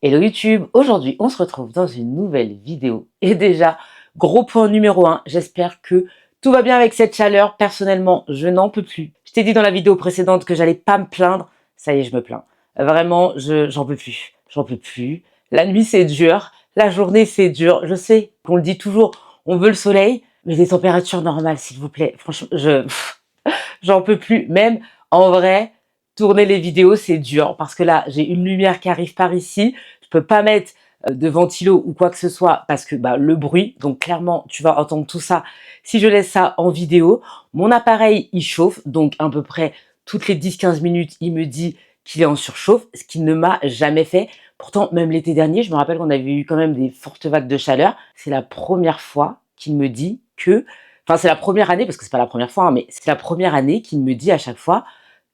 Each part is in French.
Hello YouTube, aujourd'hui on se retrouve dans une nouvelle vidéo et déjà, gros point numéro 1, j'espère que tout va bien avec cette chaleur. Personnellement, je n'en peux plus. Je t'ai dit dans la vidéo précédente que j'allais pas me plaindre, ça y est, je me plains. Vraiment, j'en peux plus, j'en peux plus. La nuit c'est dur, la journée c'est dur, je sais qu'on le dit toujours, on veut le soleil, mais des températures normales s'il vous plaît. Franchement, j'en peux plus. Même en vrai, tourner les vidéos, c'est dur parce que là, j'ai une lumière qui arrive par ici. Je peux pas mettre de ventilo ou quoi que ce soit parce que le bruit. Donc clairement, tu vas entendre tout ça si je laisse ça en vidéo. Mon appareil, il chauffe. Donc à peu près toutes les 10-15 minutes, il me dit qu'il est en surchauffe, ce qui ne m'a jamais fait. Pourtant, même l'été dernier, je me rappelle qu'on avait eu quand même des fortes vagues de chaleur. C'est la première fois qu'il me dit que enfin, c'est la première année, parce que c'est pas la première fois, hein, mais c'est la première année qu'il me dit à chaque fois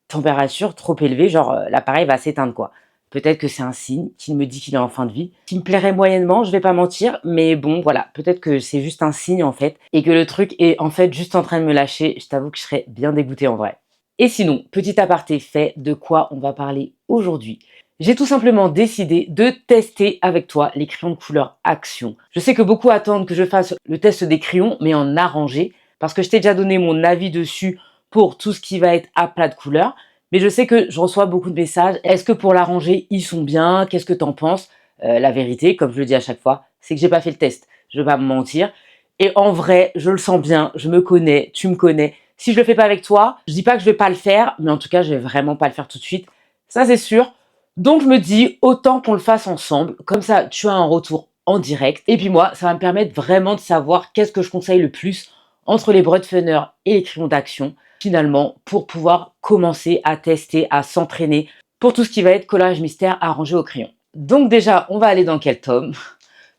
température trop élevée, genre l'appareil va s'éteindre quoi. Peut-être que c'est un signe qu'il me dit qu'il est en fin de vie, qui me plairait moyennement, je vais pas mentir, mais bon voilà, peut-être que c'est juste un signe en fait, et que le truc est en fait juste en train de me lâcher. Je t'avoue que je serais bien dégoûtée en vrai. Et sinon, petit aparté fait, de quoi on va parler aujourd'hui? J'ai tout simplement décidé de tester avec toi les crayons de couleur Action. Je sais que beaucoup attendent que je fasse le test des crayons, mais en arrangé, parce que je t'ai déjà donné mon avis dessus pour tout ce qui va être à plat de couleur. Mais je sais que je reçois beaucoup de messages. Est-ce que pour l'arranger, ils sont bien? Qu'est-ce que t'en penses? La vérité, comme je le dis à chaque fois, c'est que j'ai pas fait le test. Je vais pas me mentir. Et en vrai, je le sens bien, je me connais, tu me connais. Si je le fais pas avec toi, je dis pas que je vais pas le faire, mais en tout cas, je vais vraiment pas le faire tout de suite. Ça, c'est sûr. Donc, je me dis, autant qu'on le fasse ensemble. Comme ça, tu as un retour en direct. Et puis moi, ça va me permettre vraiment de savoir qu'est-ce que je conseille le plus entre les Broadfunner et les crayons d'Action, finalement, pour pouvoir commencer à tester, à s'entraîner pour tout ce qui va être collage mystère arrangé au crayon. Donc déjà, on va aller dans quel tome?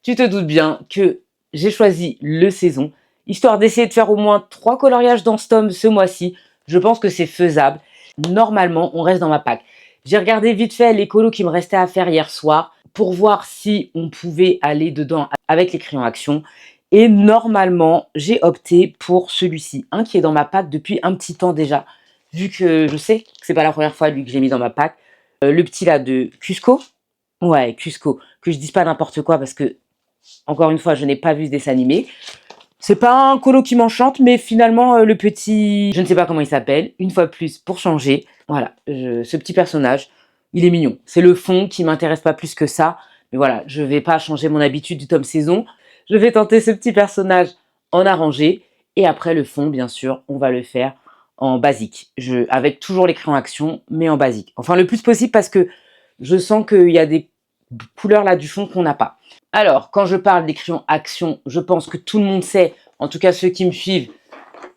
Tu te doutes bien que j'ai choisi le saison, histoire d'essayer de faire au moins 3 coloriages dans ce tome ce mois-ci. Je pense que c'est faisable. Normalement, on reste dans ma pack. J'ai regardé vite fait les colos qui me restaient à faire hier soir pour voir si on pouvait aller dedans avec les crayons Action. Et normalement, j'ai opté pour celui-ci, un qui est dans ma pack depuis un petit temps déjà, vu que je sais que c'est pas la première fois lui que j'ai mis dans ma pack. Le petit là de Cusco, ouais Cusco, que je dise pas n'importe quoi parce que encore une fois, je n'ai pas vu ce dessin animé. C'est pas un colo qui m'enchante, mais finalement, le petit... Je ne sais pas comment il s'appelle. Une fois de plus, pour changer. Voilà, ce petit personnage, il est mignon. C'est le fond qui m'intéresse pas plus que ça. Mais voilà, je vais pas changer mon habitude du tome saison. Je vais tenter ce petit personnage en arrangé. Et après, le fond, bien sûr, on va le faire en basique. Avec toujours les crayons Action, mais en basique. Enfin, le plus possible parce que je sens qu'il y a des couleurs là du fond qu'on n'a pas. Alors, quand je parle des crayons Action, je pense que tout le monde sait, en tout cas ceux qui me suivent,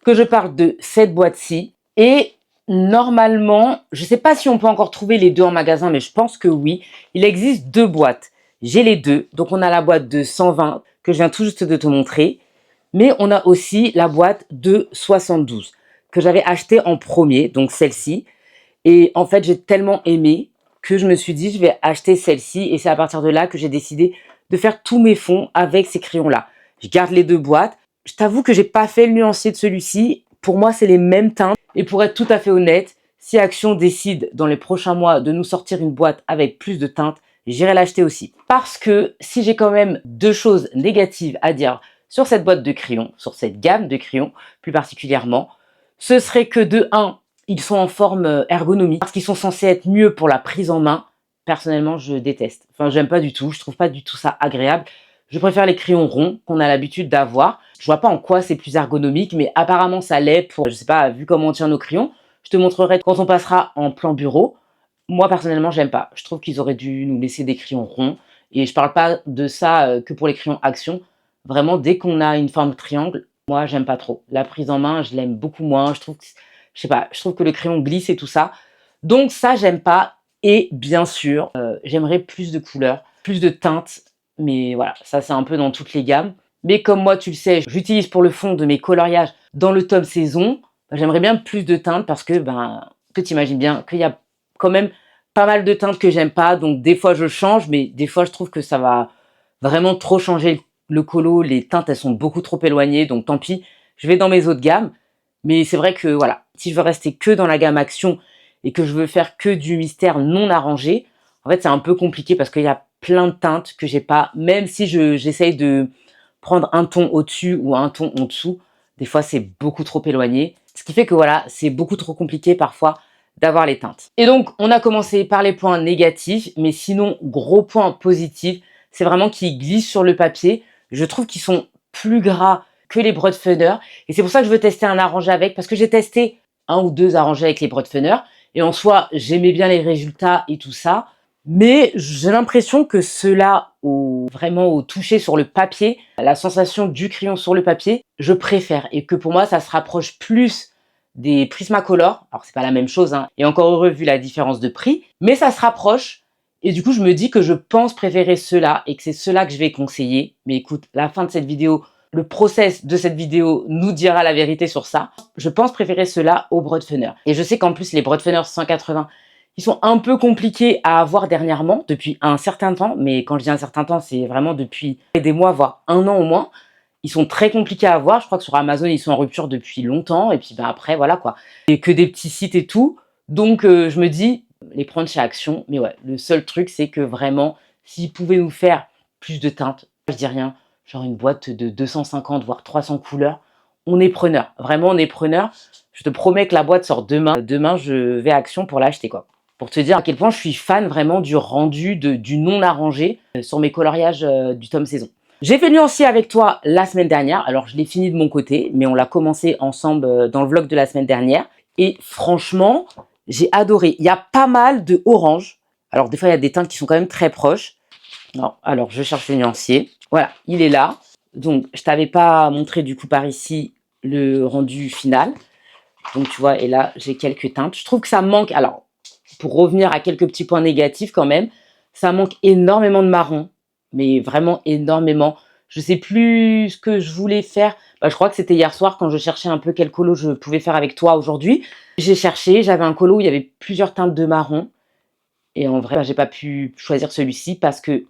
que je parle de cette boîte-ci. Et normalement, je ne sais pas si on peut encore trouver les deux en magasin, mais je pense que oui. Il existe deux boîtes. J'ai les deux. Donc, on a la boîte de 120 que je viens tout juste de te montrer. Mais on a aussi la boîte de 72 que j'avais achetée en premier, donc celle-ci. Et en fait, j'ai tellement aimé que je me suis dit, je vais acheter celle-ci. Et c'est à partir de là que j'ai décidé de faire tous mes fonds avec ces crayons-là. Je garde les deux boîtes. Je t'avoue que j'ai pas fait le nuancier de celui-ci. Pour moi, c'est les mêmes teintes. Et pour être tout à fait honnête, si Action décide dans les prochains mois de nous sortir une boîte avec plus de teintes, j'irai l'acheter aussi. Parce que si j'ai quand même deux choses négatives à dire sur cette boîte de crayons, sur cette gamme de crayons plus particulièrement, ce serait que de 1, ils sont en forme ergonomique parce qu'ils sont censés être mieux pour la prise en main. Personnellement, je déteste. Enfin, j'aime pas du tout. Je trouve pas du tout ça agréable. Je préfère les crayons ronds qu'on a l'habitude d'avoir. Je vois pas en quoi c'est plus ergonomique, mais apparemment ça l'est pour, je sais pas, vu comment on tient nos crayons. Je te montrerai quand on passera en plan bureau. Moi, personnellement, j'aime pas. Je trouve qu'ils auraient dû nous laisser des crayons ronds. Et je parle pas de ça que pour les crayons Action. Vraiment, dès qu'on a une forme triangle, moi, j'aime pas trop. La prise en main, je l'aime beaucoup moins. Je trouve que je sais pas, je trouve que le crayon glisse et tout ça. Donc ça, j'aime pas. Et bien sûr, j'aimerais plus de couleurs, plus de teintes. Mais voilà, ça c'est un peu dans toutes les gammes. Mais comme moi, tu le sais, j'utilise pour le fond de mes coloriages dans le tome saison. J'aimerais bien plus de teintes parce que, que tu imagines bien qu'il y a quand même pas mal de teintes que j'aime pas. Donc des fois, je change, mais des fois, je trouve que ça va vraiment trop changer le colo. Les teintes, elles sont beaucoup trop éloignées. Donc tant pis, je vais dans mes autres gammes. Mais c'est vrai que voilà, si je veux rester que dans la gamme Action et que je veux faire que du mystère non arrangé, en fait c'est un peu compliqué parce qu'il y a plein de teintes que j'ai pas, même si j'essaye de prendre un ton au-dessus ou un ton en dessous. Des fois, c'est beaucoup trop éloigné. Ce qui fait que voilà, c'est beaucoup trop compliqué parfois d'avoir les teintes. Et donc, on a commencé par les points négatifs, mais sinon, gros point positif, c'est vraiment qu'ils glissent sur le papier. Je trouve qu'ils sont plus gras que les Broadfunner. Et c'est pour ça que je veux tester un arrangé avec, parce que j'ai testé un ou deux arrangés avec les Broadfunner. Et en soi, j'aimais bien les résultats et tout ça. Mais j'ai l'impression que ceux-là, vraiment au toucher sur le papier, la sensation du crayon sur le papier, je préfère. Et que pour moi, ça se rapproche plus des Prismacolor. Alors, c'est pas la même chose, hein. Et encore heureux vu la différence de prix. Mais ça se rapproche. Et du coup, je me dis que je pense préférer ceux-là et que c'est ceux-là que je vais conseiller. Mais écoute, la fin de cette vidéo, le process de cette vidéo nous dira la vérité sur ça. Je pense préférer ceux-là aux Broadfunner. Et je sais qu'en plus, les Broadfunner 180, ils sont un peu compliqués à avoir dernièrement, depuis un certain temps. Mais quand je dis un certain temps, c'est vraiment depuis des mois, voire un an au moins. Ils sont très compliqués à avoir. Je crois que sur Amazon, ils sont en rupture depuis longtemps. Et puis ben, après, voilà quoi. Et que des petits sites et tout. Donc, je me dis, les prendre chez Action. Mais ouais, le seul truc, c'est que vraiment, s'ils pouvaient nous faire plus de teintes, je dis rien, genre une boîte de 250 voire 300 couleurs, on est preneur. Vraiment, on est preneur. Je te promets que la boîte sort demain. Demain, je vais à Action pour l'acheter, quoi. Pour te dire à quel point je suis fan vraiment du rendu du non arrangé sur mes coloriages du tome saison. J'ai fait le nuancier avec toi la semaine dernière. Alors, je l'ai fini de mon côté, mais on l'a commencé ensemble dans le vlog de la semaine dernière. Et franchement, j'ai adoré. Il y a pas mal de orange. Alors, des fois, il y a des teintes qui sont quand même très proches. Non, alors, je cherche le nuancier. Voilà, il est là. Donc, je t'avais pas montré du coup par ici le rendu final. Donc, tu vois, et là, j'ai quelques teintes. Je trouve que ça manque. Alors, pour revenir à quelques petits points négatifs quand même, ça manque énormément de marron. Mais vraiment énormément. Je sais plus ce que je voulais faire. Bah, je crois que c'était hier soir quand je cherchais un peu quel colo je pouvais faire avec toi aujourd'hui. J'ai cherché, j'avais un colo où il y avait plusieurs teintes de marron. Et en vrai, bah, j'ai pas pu choisir celui-ci parce que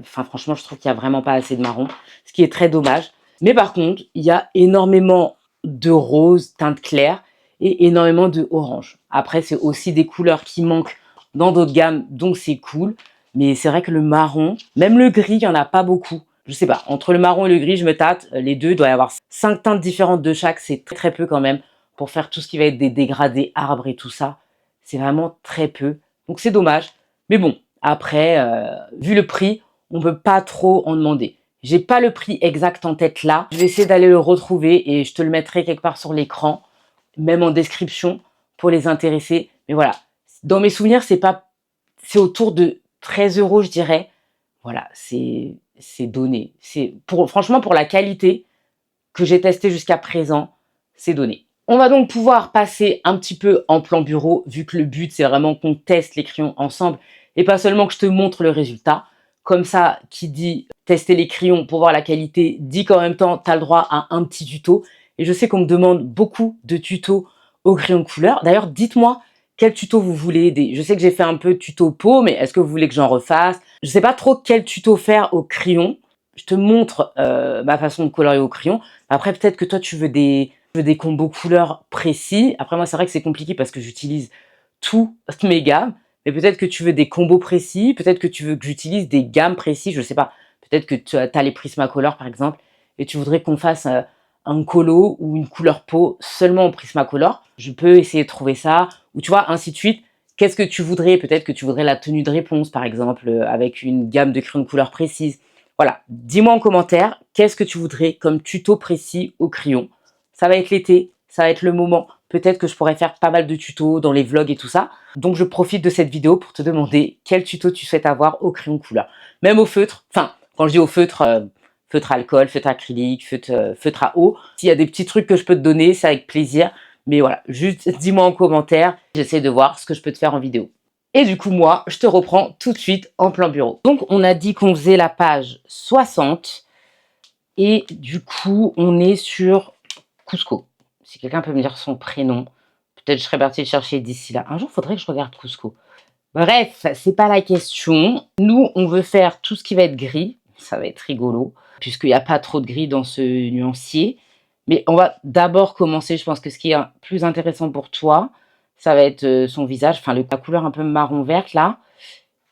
franchement, je trouve qu'il y a vraiment pas assez de marron, ce qui est très dommage. Mais par contre, il y a énormément de rose, teinte claire, et énormément de orange. Après, c'est aussi des couleurs qui manquent dans d'autres gammes, donc c'est cool. Mais c'est vrai que le marron, même le gris, il y en a pas beaucoup. Je sais pas, entre le marron et le gris, je me tâte. Les deux, il doit y avoir 5 teintes différentes de chaque. C'est très, très peu quand même pour faire tout ce qui va être des dégradés, arbres et tout ça. C'est vraiment très peu. Donc c'est dommage. Mais bon, après, vu le prix, on ne peut pas trop en demander. J'ai pas le prix exact en tête là. Je vais essayer d'aller le retrouver et je te le mettrai quelque part sur l'écran, même en description pour les intéresser. Mais voilà, dans mes souvenirs, c'est autour de 13 euros, je dirais. Voilà, c'est donné. Franchement, pour la qualité que j'ai testée jusqu'à présent, c'est donné. On va donc pouvoir passer un petit peu en plan bureau, vu que le but, c'est vraiment qu'on teste les crayons ensemble et pas seulement que je te montre le résultat. Comme ça, qui dit tester les crayons pour voir la qualité, dit qu'en même temps, tu as le droit à un petit tuto. Et je sais qu'on me demande beaucoup de tutos aux crayons de couleur. D'ailleurs, dites-moi quel tuto vous voulez. Je sais que j'ai fait un peu tuto peau, mais est-ce que vous voulez que j'en refasse? Je ne sais pas trop quel tuto faire au crayon. Je te montre ma façon de colorier au crayon. Après, peut-être que toi, tu veux des combos couleurs précis. Après, moi, c'est vrai que c'est compliqué parce que j'utilise toutes mes gammes. Mais peut-être que tu veux des combos précis. Peut-être que tu veux que j'utilise des gammes précises. Je sais pas. Peut-être que tu as les Prismacolor, par exemple, et tu voudrais qu'on fasse un colo ou une couleur peau seulement en Prismacolor. Je peux essayer de trouver ça. Ou tu vois, ainsi de suite. Qu'est-ce que tu voudrais? Peut-être que tu voudrais la tenue de réponse, par exemple, avec une gamme de crayons de couleur précise. Voilà, dis-moi en commentaire, qu'est-ce que tu voudrais comme tuto précis au crayon? Ça va être l'été, ça va être le moment. Peut-être que je pourrais faire pas mal de tutos dans les vlogs et tout ça. Donc je profite de cette vidéo pour te demander quel tuto tu souhaites avoir au crayon couleur. Même au feutre, enfin, quand je dis au feutre, feutre alcool, feutre acrylique, feutre à eau. S'il y a des petits trucs que je peux te donner, c'est avec plaisir. Mais voilà, juste dis-moi en commentaire, j'essaie de voir ce que je peux te faire en vidéo. Et du coup, moi, je te reprends tout de suite en plan bureau. Donc, on a dit qu'on faisait la page 60. Et du coup, on est sur Cusco. Si quelqu'un peut me dire son prénom, peut-être je serais partie le chercher d'ici là. Un jour, il faudrait que je regarde Cusco. Bref, c'est pas la question. Nous, on veut faire tout ce qui va être gris. Ça va être rigolo, puisqu'il n'y a pas trop de gris dans ce nuancier. Mais on va d'abord commencer, je pense que ce qui est plus intéressant pour toi, ça va être son visage, enfin la couleur un peu marron verte là.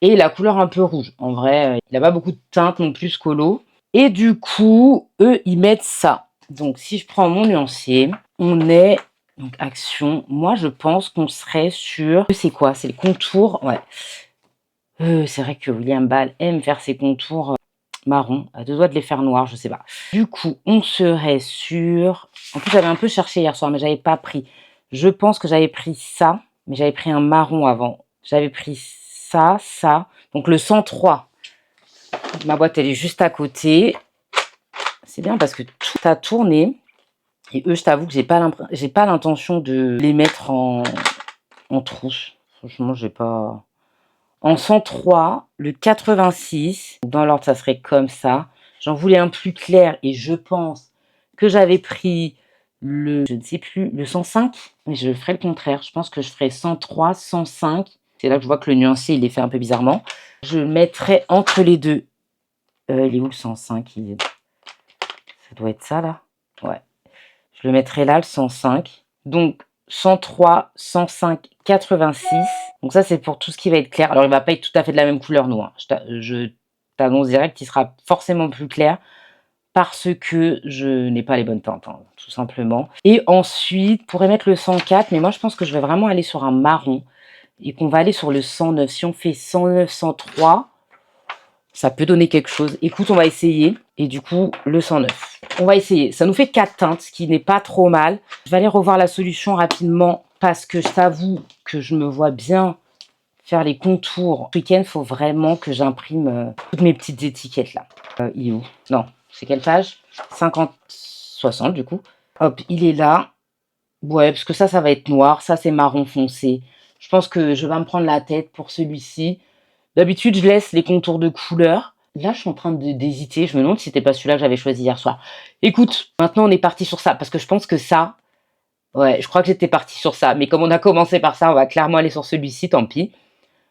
et la couleur un peu rouge. En vrai, il n'a pas beaucoup de teinte non plus, ce colo. Et du coup, eux, ils mettent ça. Donc, si je prends mon nuancier, on est... Donc, action. Moi, je pense qu'on serait sur... C'est quoi? C'est le contour. Ouais. C'est vrai que William Ball aime faire ses contours marron. À deux doigts de les faire noirs, je sais pas. Du coup, on serait sur... En plus, j'avais un peu cherché hier soir, mais j'avais pas pris. Je pense que j'avais pris ça, mais j'avais pris un marron avant. J'avais pris ça, ça. Donc, le 103. Ma boîte, elle est juste à côté. C'est bien parce que tout a tourné. Et eux, je t'avoue que j'ai pas l'intention de les mettre en trousse. Franchement, j'ai pas... En 103, le 86, dans l'ordre, ça serait comme ça. J'en voulais un plus clair et je pense que j'avais pris le, je ne sais plus, le 105. Mais je ferai le contraire. Je pense que je ferai 103, 105. C'est là que je vois que le nuancier, il est fait un peu bizarrement. Je le mettrai entre les deux. Il est où le 105? Ça doit être ça, là. Ouais. Je le mettrai là, le 105. Donc, 103, 105, 86. Donc ça, c'est pour tout ce qui va être clair. Alors, il va pas être tout à fait de la même couleur, nous. Hein. Je t'annonce direct qu'il sera forcément plus clair parce que je n'ai pas les bonnes teintes, hein, tout simplement. Et ensuite, pour mettre le 104, mais moi, je pense que je vais vraiment aller sur un marron et qu'on va aller sur le 109. Si on fait 109, 103, ça peut donner quelque chose. Écoute, on va essayer. Et du coup, le 109. On va essayer. Ça nous fait 4 teintes, ce qui n'est pas trop mal. Je vais aller revoir la solution rapidement parce que je t'avoue que je me vois bien faire les contours. Ce week-end, il faut vraiment que j'imprime toutes mes petites étiquettes là. Il est où? Non, c'est quelle page? 50, 60 du coup. Hop, il est là. Ouais, parce que ça va être noir. Ça, c'est marron foncé. Je pense que je vais me prendre la tête pour celui-ci. D'habitude, je laisse les contours de couleur. Là, je suis en train d'hésiter. Je me demande si c'était pas celui-là que j'avais choisi hier soir. Écoute, maintenant, on est parti sur ça. Parce que je pense que ça... Ouais, je crois que j'étais partie sur ça. Mais comme on a commencé par ça, on va clairement aller sur celui-ci, tant pis.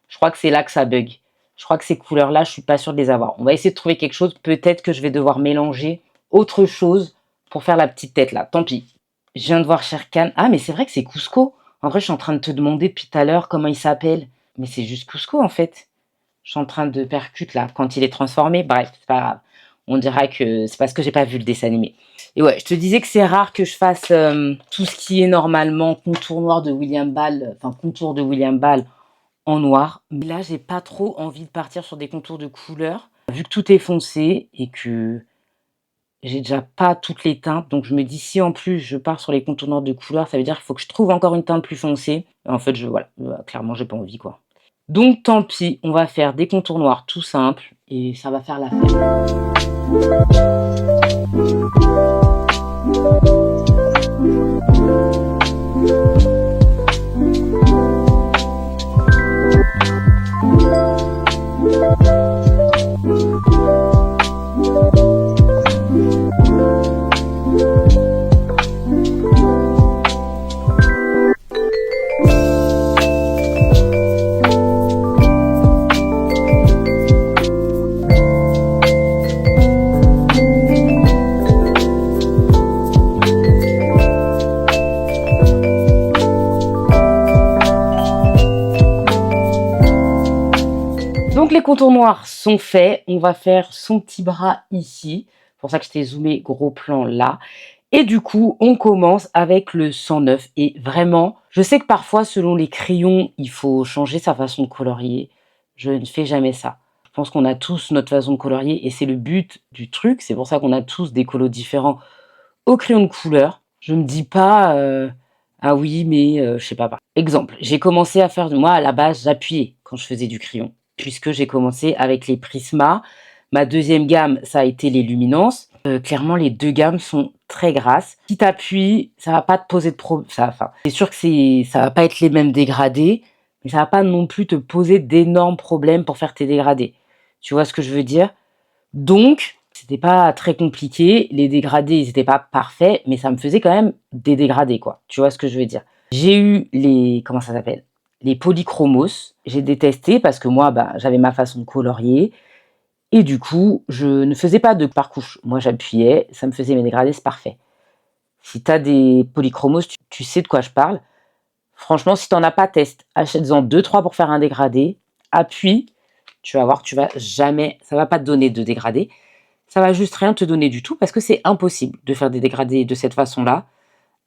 Je crois que c'est là que ça bug. Je crois que ces couleurs-là, je suis pas sûre de les avoir. On va essayer de trouver quelque chose. Peut-être que je vais devoir mélanger autre chose pour faire la petite tête, là. Tant pis. Je viens de voir Sherkan. Ah, mais c'est vrai que c'est Cusco. En vrai, je suis en train de te demander depuis tout à l'heure comment il s'appelle. Mais c'est juste Cusco, en fait. Je suis en train de percuter là, quand il est transformé. Bref, c'est pas grave. On dira que c'est parce que j'ai pas vu le dessin animé. Et ouais, je te disais que c'est rare que je fasse tout ce qui est normalement contour noir de William Ball, enfin contour de William Ball en noir. Mais là, j'ai pas trop envie de partir sur des contours de couleur, vu que tout est foncé et que j'ai déjà pas toutes les teintes. Donc je me dis, si en plus je pars sur les contours noirs de couleur, ça veut dire qu'il faut que je trouve encore une teinte plus foncée. Et en fait, voilà, clairement, j'ai pas envie quoi. Donc tant pis, on va faire des contours noirs tout simples et ça va faire la Donc les contours noirs sont faits. On va faire son petit bras ici. C'est pour ça que je t'ai zoomé gros plan là. Et du coup, on commence avec le 109. Et vraiment, je sais que parfois, selon les crayons, il faut changer sa façon de colorier. Je ne fais jamais ça. Je pense qu'on a tous notre façon de colorier et c'est le but du truc. C'est pour ça qu'on a tous des colos différents au crayon de couleur. Je me dis pas, ah oui, mais je sais pas. Exemple, j'ai commencé à faire, moi à la base, j'appuyais quand je faisais du crayon. Puisque j'ai commencé avec les Prisma. Ma deuxième gamme, ça a été les Luminance. Clairement, les deux gammes sont très grasses. Si tu appuies, ça va pas te poser de problème. Enfin, c'est sûr que ça va pas être les mêmes dégradés, mais ça va pas non plus te poser d'énormes problèmes pour faire tes dégradés. Tu vois ce que je veux dire? Donc, c'était pas très compliqué. Les dégradés, ils étaient pas parfaits, mais ça me faisait quand même des dégradés, quoi. Tu vois ce que je veux dire? J'ai eu les... Comment ça s'appelle? Les polychromos, j'ai détesté parce que moi, j'avais ma façon de colorier. Et du coup, je ne faisais pas de par couche. Moi, j'appuyais, ça me faisait mes dégradés, c'est parfait. Si tu as des polychromos, tu sais de quoi je parle. Franchement, si tu n'en as pas, teste. Achète-en 2-3 pour faire un dégradé. Appuie. tu vas voir, tu vas jamais, ça va pas te donner de dégradé. Ça va juste rien te donner du tout parce que c'est impossible de faire des dégradés de cette façon-là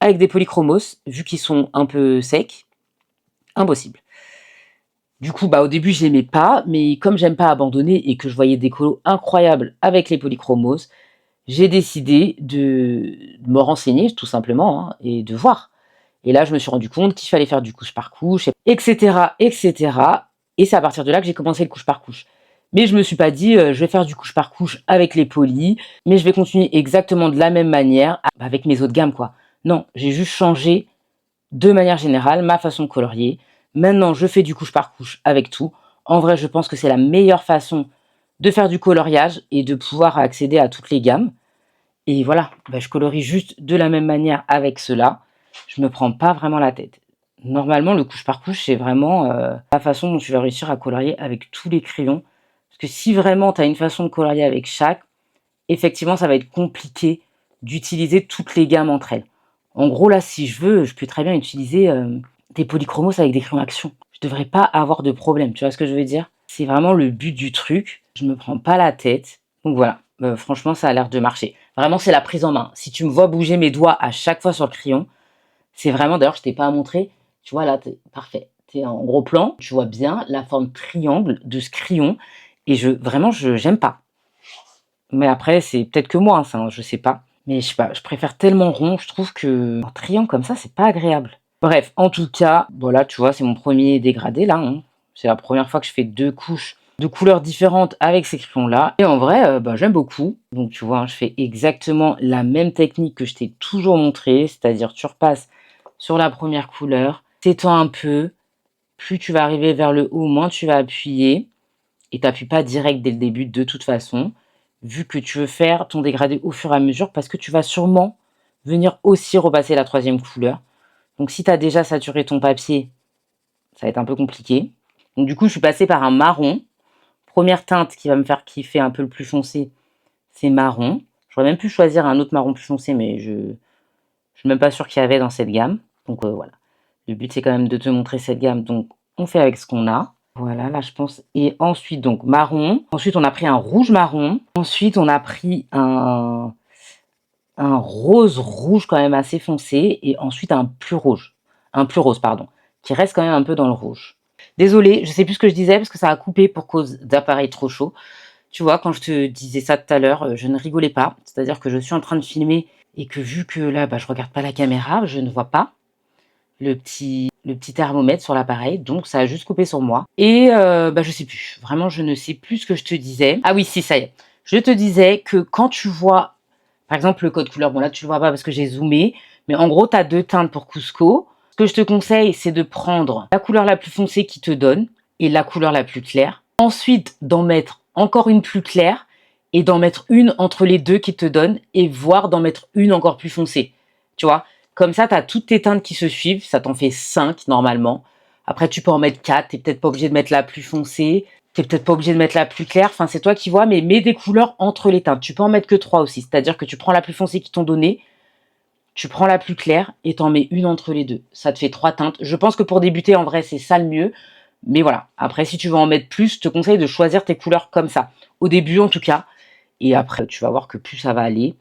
avec des polychromos, vu qu'ils sont un peu secs. Impossible. Du coup, au début, je l'aimais pas, mais comme j'aime pas abandonner et que je voyais des colos incroyables avec les polychromos, j'ai décidé de me renseigner tout simplement et de voir. Et là, je me suis rendu compte qu'il fallait faire du couche par couche, etc., etc. Et c'est à partir de là que j'ai commencé le couche par couche. Mais je me suis pas dit, je vais faire du couche par couche avec les polis, mais je vais continuer exactement de la même manière avec mes autres gammes, quoi. Non, j'ai juste changé de manière générale ma façon de colorier. Maintenant, je fais du couche par couche avec tout. En vrai, je pense que c'est la meilleure façon de faire du coloriage et de pouvoir accéder à toutes les gammes. Et voilà, je colorie juste de la même manière avec cela. Je me prends pas vraiment la tête. Normalement, le couche par couche, c'est vraiment la façon dont tu vas réussir à colorier avec tous les crayons. Parce que si vraiment tu as une façon de colorier avec chaque, effectivement, ça va être compliqué d'utiliser toutes les gammes entre elles. En gros, là, si je veux, je peux très bien utiliser des polychromos avec des crayons action. Je devrais pas avoir de problème, tu vois ce que je veux dire? C'est vraiment le but du truc. Je me prends pas la tête. Donc voilà, franchement, ça a l'air de marcher. Vraiment, c'est la prise en main. Si tu me vois bouger mes doigts à chaque fois sur le crayon, c'est vraiment, d'ailleurs, je t'ai pas à montrer. Tu vois, là, parfait. Tu es en gros plan. Tu vois bien la forme triangle de ce crayon. Et vraiment, j'aime pas. Mais après, c'est peut-être que moi, ça, je sais pas. Mais je sais pas, je préfère tellement rond. Je trouve que un triangle comme ça, c'est pas agréable. Bref, en tout cas, voilà, tu vois, c'est mon premier dégradé, là. C'est la première fois que je fais 2 couches de couleurs différentes avec ces crayons-là. Et en vrai, j'aime beaucoup. Donc, tu vois, je fais exactement la même technique que je t'ai toujours montré. C'est-à-dire, tu repasses sur la première couleur, t'étends un peu. Plus tu vas arriver vers le haut, moins tu vas appuyer. Et t'appuies pas direct dès le début, de toute façon, vu que tu veux faire ton dégradé au fur et à mesure, parce que tu vas sûrement venir aussi repasser la 3e couleur. Donc si tu as déjà saturé ton papier, ça va être un peu compliqué. Donc du coup, je suis passée par un marron. Première teinte qui va me faire kiffer un peu le plus foncé, c'est marron. J'aurais même pu choisir un autre marron plus foncé, mais je suis même pas sûre qu'il y avait dans cette gamme. Donc voilà. Le but, c'est quand même de te montrer cette gamme. Donc on fait avec ce qu'on a. Voilà, là, je pense. Et ensuite, donc marron. Ensuite, on a pris un rouge marron. Ensuite, on a pris un rose rouge quand même assez foncé. Et ensuite, un plus rouge. Un plus rose, pardon. Qui reste quand même un peu dans le rouge. Désolée, je sais plus ce que je disais parce que ça a coupé pour cause d'appareil trop chaud. Tu vois, quand je te disais ça tout à l'heure, je ne rigolais pas. C'est-à-dire que je suis en train de filmer et que vu que là, je regarde pas la caméra, je ne vois pas le petit thermomètre sur l'appareil, donc ça a juste coupé sur moi. Et je sais plus, vraiment je ne sais plus ce que je te disais. Ah oui, si, ça y est. Je te disais que quand tu vois, par exemple le code couleur, bon là tu le vois pas parce que j'ai zoomé, mais en gros tu as 2 teintes pour Cusco. Ce que je te conseille, c'est de prendre la couleur la plus foncée qui te donne et la couleur la plus claire. Ensuite, d'en mettre encore une plus claire et d'en mettre une entre les deux qui te donne et voire d'en mettre une encore plus foncée. Tu vois? Comme ça, tu as toutes tes teintes qui se suivent. Ça t'en fait 5 normalement. Après, tu peux en mettre 4. Tu n'es peut-être pas obligé de mettre la plus foncée. Tu n'es peut-être pas obligé de mettre la plus claire. Enfin, c'est toi qui vois, mais mets des couleurs entre les teintes. Tu peux en mettre que 3 aussi. C'est-à-dire que tu prends la plus foncée qu'ils t'ont donnée, tu prends la plus claire et t'en mets une entre les deux. Ça te fait 3 teintes. Je pense que pour débuter, en vrai, c'est ça le mieux. Mais voilà. Après, si tu veux en mettre plus, je te conseille de choisir tes couleurs comme ça. Au début, en tout cas. Et après, tu vas voir que plus ça va aller,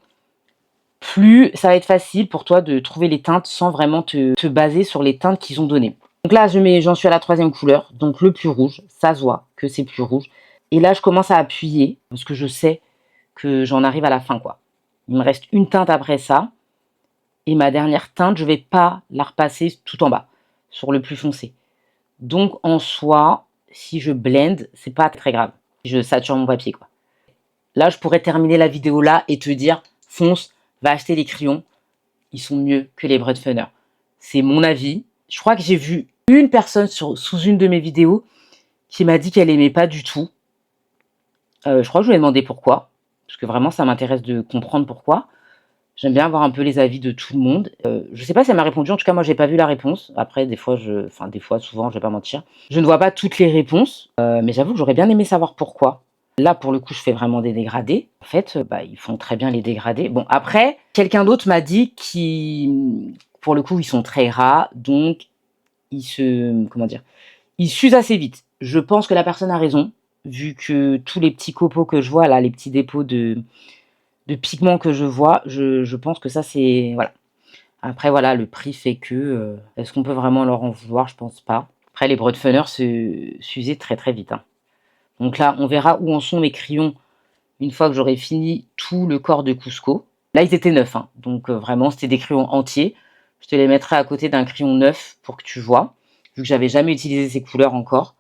plus ça va être facile pour toi de trouver les teintes sans vraiment te baser sur les teintes qu'ils ont données. Donc là, j'en suis à la 3e couleur, donc le plus rouge. Ça se voit que c'est plus rouge. Et là, je commence à appuyer parce que je sais que j'en arrive à la fin, quoi. Il me reste une teinte après ça. Et ma dernière teinte, je vais pas la repasser tout en bas, sur le plus foncé. Donc en soi, si je blende, c'est pas très grave. Je sature mon papier, quoi. Là, je pourrais terminer la vidéo là et te dire, fonce, va acheter les crayons. Ils sont mieux que les Brutfunner. C'est mon avis. Je crois que j'ai vu une personne sous une de mes vidéos qui m'a dit qu'elle aimait pas du tout. Je crois que je lui ai demandé pourquoi. Parce que vraiment, ça m'intéresse de comprendre pourquoi. J'aime bien avoir un peu les avis de tout le monde. Je sais pas si elle m'a répondu. En tout cas, moi, j'ai pas vu la réponse. Après, souvent, je vais pas mentir. Je ne vois pas toutes les réponses. Mais j'avoue que j'aurais bien aimé savoir pourquoi. Là, pour le coup, je fais vraiment des dégradés. En fait, ils font très bien les dégradés. Bon, après, quelqu'un d'autre m'a dit pour le coup, ils sont très ras. Donc, ils s'usent assez vite. Je pense que la personne a raison. vu que tous les petits copeaux que je vois là, les petits dépôts de pigments que je vois, je pense que ça c'est voilà. Après voilà, le prix fait que, est-ce qu'on peut vraiment leur en vouloir? Je pense pas. Après les Broadfunner s'usaient très, très vite, hein. Donc là, on verra où en sont mes crayons une fois que j'aurai fini tout le corps de Cusco. Là, ils étaient neufs, hein, donc vraiment, c'était des crayons entiers. Je te les mettrai à côté d'un crayon neuf pour que tu vois, vu que j'avais jamais utilisé ces couleurs encore.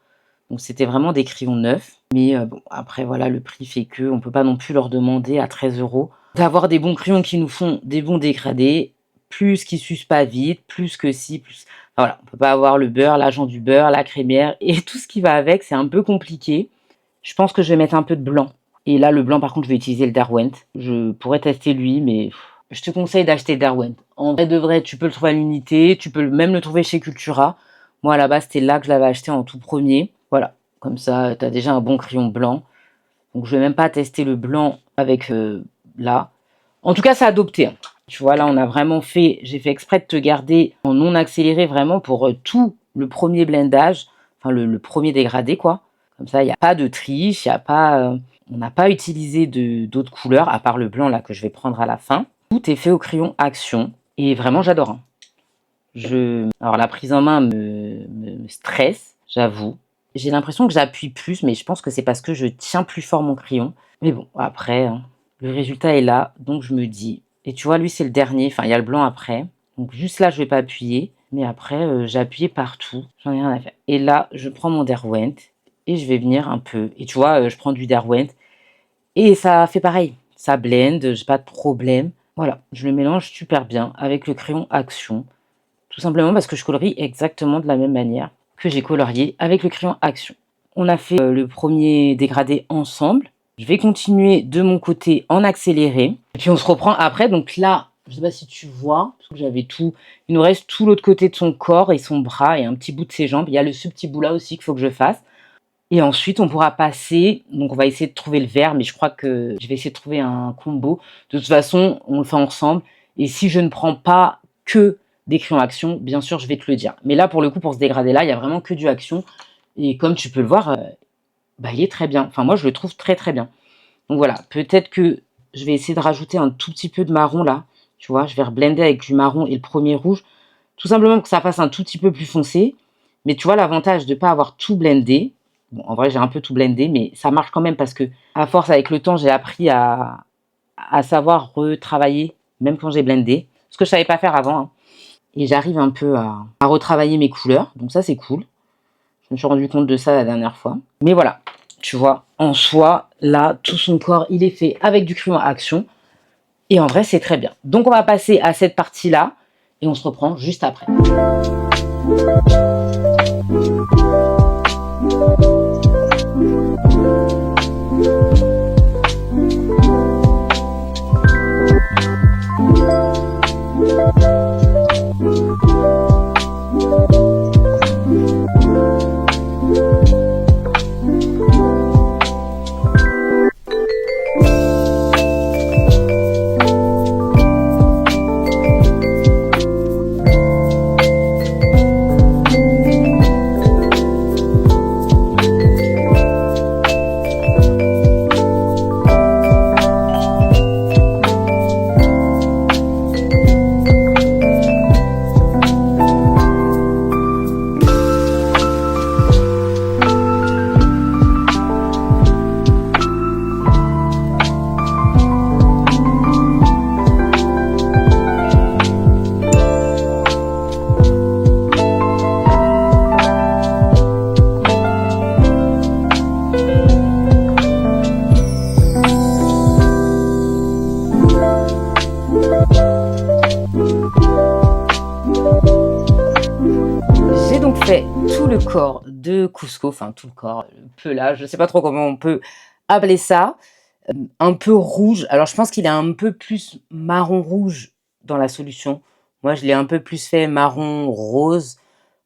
Donc c'était vraiment des crayons neufs. Mais bon, après voilà, le prix fait que on peut pas non plus leur demander à 13 € d'avoir des bons crayons qui nous font des bons dégradés, plus qui s'usent pas vite, plus que si, plus enfin voilà, on peut pas avoir le beurre, l'agent du beurre, la crémière et tout ce qui va avec, c'est un peu compliqué. Je pense que je vais mettre un peu de blanc. Et là, le blanc, par contre, je vais utiliser le Derwent. Je pourrais tester lui, mais je te conseille d'acheter le Derwent. En vrai de vrai, tu peux le trouver à l'unité, tu peux même le trouver chez Cultura. Moi, à la base, c'était là que je l'avais acheté en tout premier. Voilà, comme ça, tu as déjà un bon crayon blanc. Donc, je vais même pas tester le blanc avec là. En tout cas, c'est adopté, hein. Tu vois, là, on a vraiment fait, j'ai fait exprès de te garder en non accéléré vraiment pour tout le premier blendage, enfin le premier dégradé, quoi. Comme ça, il n'y a pas de triche, il y a pas, on n'a pas utilisé d'autres couleurs, à part le blanc là que je vais prendre à la fin. Tout est fait au crayon Action et vraiment j'adore, hein. Alors la prise en main me stresse, j'avoue. J'ai l'impression que j'appuie plus, mais je pense que c'est parce que je tiens plus fort mon crayon. Mais bon, après, hein, le résultat est là, donc je me dis. Et tu vois, lui c'est le dernier, enfin il y a le blanc après. Donc juste là, je vais pas appuyer, mais après, j'ai appuyé partout, j'en ai rien à faire. Et là, je prends mon Derwent et je vais venir un peu. Et tu vois, je prends du Derwent et ça fait pareil. Ça blende, j'ai pas de problème. Voilà, je le mélange super bien avec le crayon Action. Tout simplement parce que je colorie exactement de la même manière que j'ai colorié avec le crayon Action. On a fait le premier dégradé ensemble. Je vais continuer de mon côté en accéléré. Et puis on se reprend après. Donc là, je ne sais pas si tu vois, parce que j'avais tout. Il nous reste tout l'autre côté de son corps et son bras et un petit bout de ses jambes. Il y a ce petit bout là aussi qu'il faut que je fasse. Et ensuite, on pourra passer. Donc on va essayer de trouver le vert, mais je crois que je vais essayer de trouver un combo. De toute façon, on le fait ensemble. Et si je ne prends pas que des crayons Action, bien sûr, je vais te le dire. Mais là, pour le coup, pour ce dégradé-là, il y a vraiment que du Action. Et comme tu peux le voir, bah, il est très bien. Enfin, moi, je le trouve très, très bien. Donc voilà, peut-être que je vais essayer de rajouter un tout petit peu de marron là. Tu vois, je vais reblender avec du marron et le premier rouge. Tout simplement pour que ça fasse un tout petit peu plus foncé. Mais tu vois, l'avantage de ne pas avoir tout blendé. Bon, en vrai, j'ai un peu tout blendé, mais ça marche quand même parce que, à force, avec le temps, j'ai appris à savoir retravailler, même quand j'ai blendé. Ce que je savais pas faire avant, hein. Et j'arrive un peu à retravailler mes couleurs. Donc ça, c'est cool. Je me suis rendu compte de ça la dernière fois. Mais voilà, tu vois, en soi, là, tout son corps, il est fait avec du crayon Action. Et en vrai, c'est très bien. Donc on va passer à cette partie-là. Et on se reprend juste après. J'ai donc fait tout le corps de Cusco, enfin tout le corps, le pelage, je sais pas trop comment on peut appeler ça, un peu rouge. Alors je pense qu'il est un peu plus marron rouge dans la solution. Moi je l'ai un peu plus fait marron rose,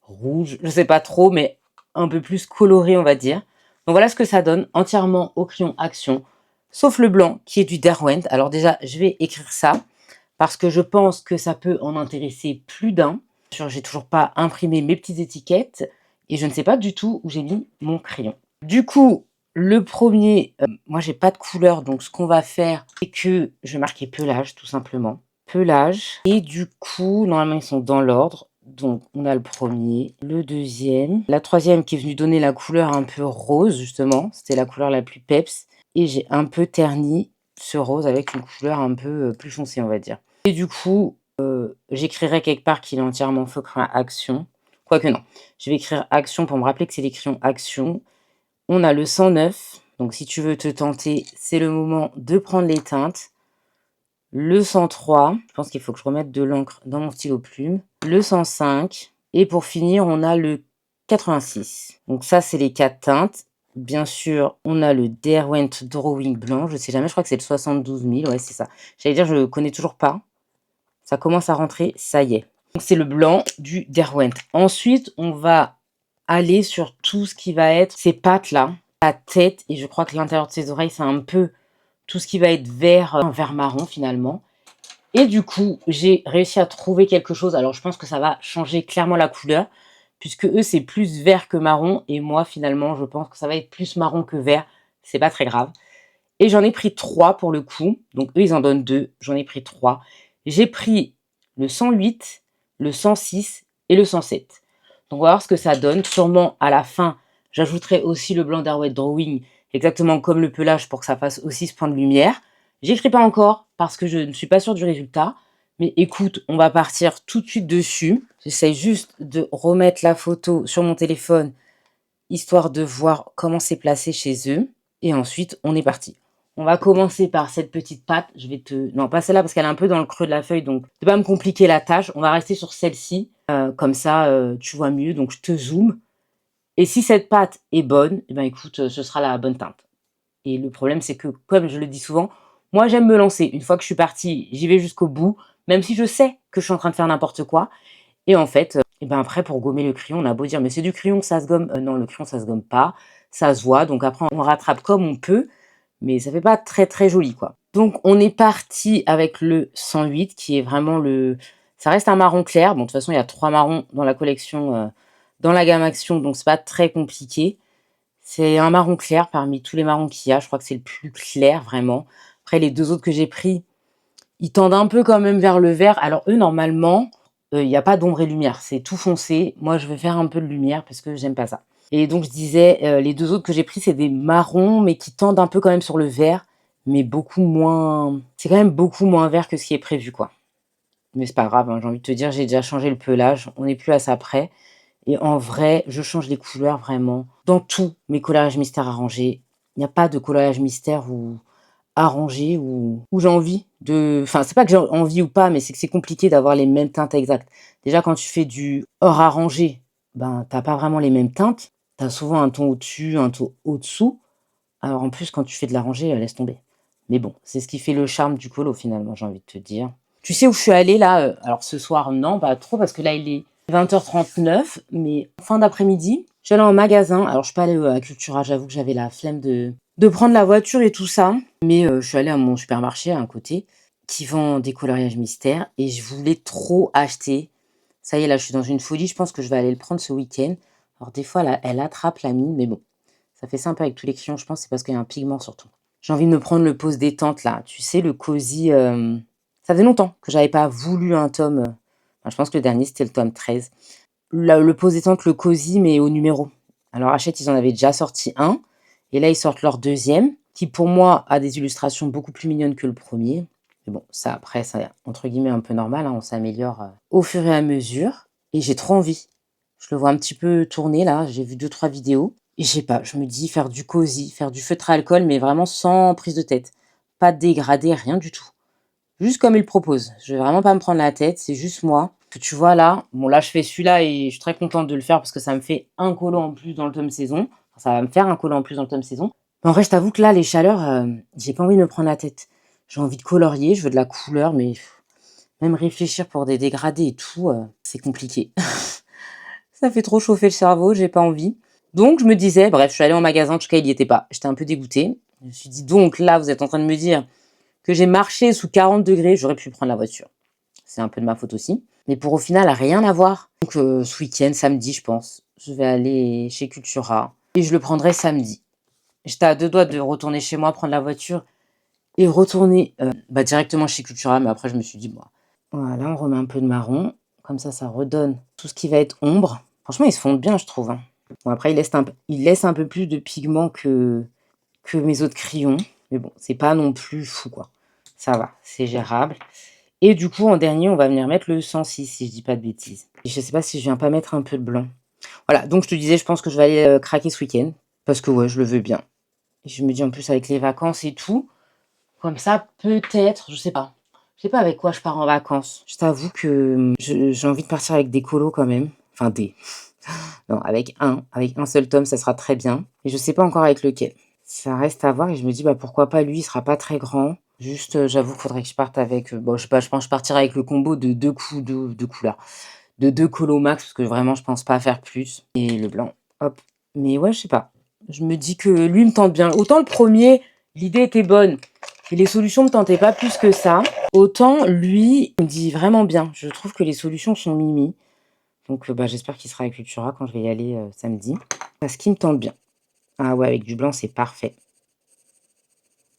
rouge, je sais pas trop, mais un peu plus coloré on va dire. Donc voilà ce que ça donne, entièrement au crayon Action, sauf le blanc qui est du Derwent. Alors déjà je vais écrire ça, parce que je pense que ça peut en intéresser plus d'un. J'ai toujours pas imprimé mes petites étiquettes et je ne sais pas du tout où j'ai mis mon crayon. Du coup, Le premier, moi j'ai pas de couleur, donc ce qu'on va faire, c'est que je vais marquer pelage tout simplement. Pelage. Et du coup, normalement ils sont dans l'ordre. Donc on a le premier, le deuxième, la troisième qui est venue donner la couleur un peu rose justement. C'était la couleur la plus peps. Et j'ai un peu terni ce rose avec une couleur un peu plus foncée, on va dire. Et du coup, j'écrirai quelque part qu'il est entièrement feu crayon action. Quoique non, je vais écrire action pour me rappeler que c'est les crayons action. On a le 109, donc si tu veux te tenter, c'est le moment de prendre les teintes. Le 103, je pense qu'il faut que je remette de l'encre dans mon stylo plume. Le 105, et pour finir, on a le 86. Donc ça, c'est les 4 teintes. Bien sûr, on a le Derwent Drawing blanc, je sais jamais, je crois que c'est le 72 000, ouais, c'est ça. J'allais dire, je le connais toujours pas. Ça commence à rentrer, ça y est. Donc c'est le blanc du Derwent. Ensuite, on va aller sur tout ce qui va être ces pattes là, la tête, et je crois que l'intérieur de ses oreilles, c'est un peu tout ce qui va être vert, vert marron finalement. Et du coup, j'ai réussi à trouver quelque chose. Alors je pense que ça va changer clairement la couleur, puisque eux c'est plus vert que marron, et moi finalement je pense que ça va être plus marron que vert. C'est pas très grave. Et j'en ai pris 3 pour le coup. Donc eux ils en donnent 2, j'en ai pris 3. J'ai pris le 108, le 106 et le 107. Donc on va voir ce que ça donne. Sûrement à la fin, j'ajouterai aussi le blanc d'Arwet Drawing, exactement comme le pelage pour que ça fasse aussi ce point de lumière. J'écris pas encore parce que je ne suis pas sûre du résultat. Mais écoute, on va partir tout de suite dessus. J'essaye juste de remettre la photo sur mon téléphone, histoire de voir comment c'est placé chez eux. Et ensuite, on est parti. On va commencer par cette petite patte. Je vais te... Non, pas celle-là parce qu'elle est un peu dans le creux de la feuille. Donc, ne pas me compliquer la tâche. On va rester sur celle-ci. Comme ça, tu vois mieux. Donc, je te zoome. Et si cette pâte est bonne, eh ben, écoute, ce sera la bonne teinte. Et le problème, c'est que, comme je le dis souvent, moi, j'aime me lancer. Une fois que je suis partie, j'y vais jusqu'au bout. Même si je sais que je suis en train de faire n'importe quoi. Et en fait, et ben après, pour gommer le crayon, on a beau dire, mais c'est du crayon, ça se gomme. Non, le crayon, ça se gomme pas. Ça se voit. Donc après, on rattrape comme on peut. Mais ça fait pas très, très joli, quoi. Donc, on est parti avec le 108, qui est vraiment le... Ça reste un marron clair. Bon, de toute façon, il y a 3 marrons dans la collection, dans la gamme Action. Donc, c'est pas très compliqué. C'est un marron clair parmi tous les marrons qu'il y a. Je crois que c'est le plus clair, vraiment. Après, les 2 autres que j'ai pris, ils tendent un peu quand même vers le vert. Alors, eux, normalement, il n'y a pas d'ombre et lumière. C'est tout foncé. Moi, je vais faire un peu de lumière parce que j'aime pas ça. Et donc, je disais, les 2 autres que j'ai pris, c'est des marrons, mais qui tendent un peu quand même sur le vert. Mais beaucoup moins... C'est quand même beaucoup moins vert que ce qui est prévu, quoi. Mais c'est pas grave, hein, j'ai envie de te dire, j'ai déjà changé le pelage. On n'est plus à ça près. Et en vrai, je change les couleurs vraiment. Dans tous mes coloriages mystères arrangés, il n'y a pas de coloriage mystère ou arrangé où j'ai envie de... Enfin, c'est pas que j'ai envie ou pas, mais c'est que c'est compliqué d'avoir les mêmes teintes exactes. Déjà, quand tu fais du or arrangé, ben, t'as pas vraiment les mêmes teintes. T'as souvent un ton au-dessus, un ton au-dessous. Alors en plus, quand tu fais de l'arrangé, laisse tomber. Mais bon, c'est ce qui fait le charme du colo finalement, j'ai envie de te dire. Tu sais où je suis allée là alors ce soir, non, pas trop, parce que là, il est 20h39, mais fin d'après-midi, je suis allée en magasin. Alors, je suis pas allée à Cultura, j'avoue que j'avais la flemme de prendre la voiture et tout ça. Mais je suis allée à mon supermarché à un côté, qui vend des coloriages mystères, et je voulais trop acheter. Ça y est, là, je suis dans une folie, je pense que je vais aller le prendre ce week-end. Alors, des fois, là, elle attrape la mine, mais bon, ça fait ça un peu avec tous les crayons, je pense, c'est parce qu'il y a un pigment surtout. J'ai envie de me prendre le pose détente, là. Tu sais, le cosy... Ça faisait longtemps que j'avais pas voulu un tome... Enfin, je pense que le dernier, c'était le tome 13. Le pose détente, le cosy, mais au numéro. Alors, Hachette, ils en avaient déjà sorti un. Et là, ils sortent leur deuxième, qui pour moi a des illustrations beaucoup plus mignonnes que le premier. Mais bon, ça, après, c'est entre guillemets un peu normal. Hein, on s'améliore au fur et à mesure. Et j'ai trop envie. Je le vois un petit peu tourner, là. J'ai vu 2-3 vidéos. Et je sais pas, je me dis faire du cosy, faire du feutre à alcool, mais vraiment sans prise de tête. Pas dégradé, rien du tout. Juste comme il propose. Je vais vraiment pas me prendre la tête, c'est juste moi. Que tu vois là, bon là je fais celui-là et je suis très contente de le faire parce que ça me fait un colo en plus dans le tome saison. Enfin, ça va me faire un colo en plus dans le tome saison. Mais en vrai, je t'avoue que là, les chaleurs, j'ai pas envie de me prendre la tête. J'ai envie de colorier, je veux de la couleur, mais même réfléchir pour des dégradés et tout, c'est compliqué. Ça fait trop chauffer le cerveau, j'ai pas envie. Donc je me disais, bref, je suis allée en magasin, en tout cas il y était pas. J'étais un peu dégoûtée. Je me suis dit, donc là, vous êtes en train de me dire que j'ai marché sous 40 degrés, j'aurais pu prendre la voiture. C'est un peu de ma faute aussi. Mais pour au final, rien à voir. Donc ce week-end, samedi, je pense, je vais aller chez Cultura et je le prendrai samedi. J'étais à 2 doigts de retourner chez moi, prendre la voiture et retourner directement chez Cultura. Mais après, je me suis dit, bon, voilà, on remet un peu de marron. Comme ça redonne tout ce qui va être ombre. Franchement, ils se fondent bien, je trouve. Hein. Bon, après, il laisse un peu plus de pigment que mes autres crayons. Mais bon, c'est pas non plus fou, quoi. Ça va, c'est gérable. Et du coup, en dernier, on va venir mettre le 106, si je dis pas de bêtises. Et je sais pas si je viens pas mettre un peu de blanc. Voilà, donc je te disais, je pense que je vais aller craquer ce week-end. Parce que ouais, je le veux bien. Et je me dis en plus avec les vacances et tout, comme ça, peut-être, je sais pas. Je sais pas avec quoi je pars en vacances. Je t'avoue que j'ai envie de partir avec des colos quand même. Enfin, des. Non, avec un seul tome, ça sera très bien. Et je sais pas encore avec lequel. Ça reste à voir et je me dis, bah pourquoi pas lui, il sera pas très grand. Juste, j'avoue qu'il faudrait que je parte avec... bon, je sais pas, je pense que je partirai avec le combo de deux couleurs. De 2 colos max, parce que vraiment, je pense pas faire plus. Et le blanc, hop. Mais ouais, je sais pas. Je me dis que lui me tente bien. Autant le premier, l'idée était bonne. Et les solutions me tentaient pas plus que ça. Autant lui, il me dit vraiment bien. Je trouve que les solutions sont mimi. Donc j'espère qu'il sera avec Cultura quand je vais y aller samedi. Parce qu'il me tente bien. Ah ouais, avec du blanc, c'est parfait.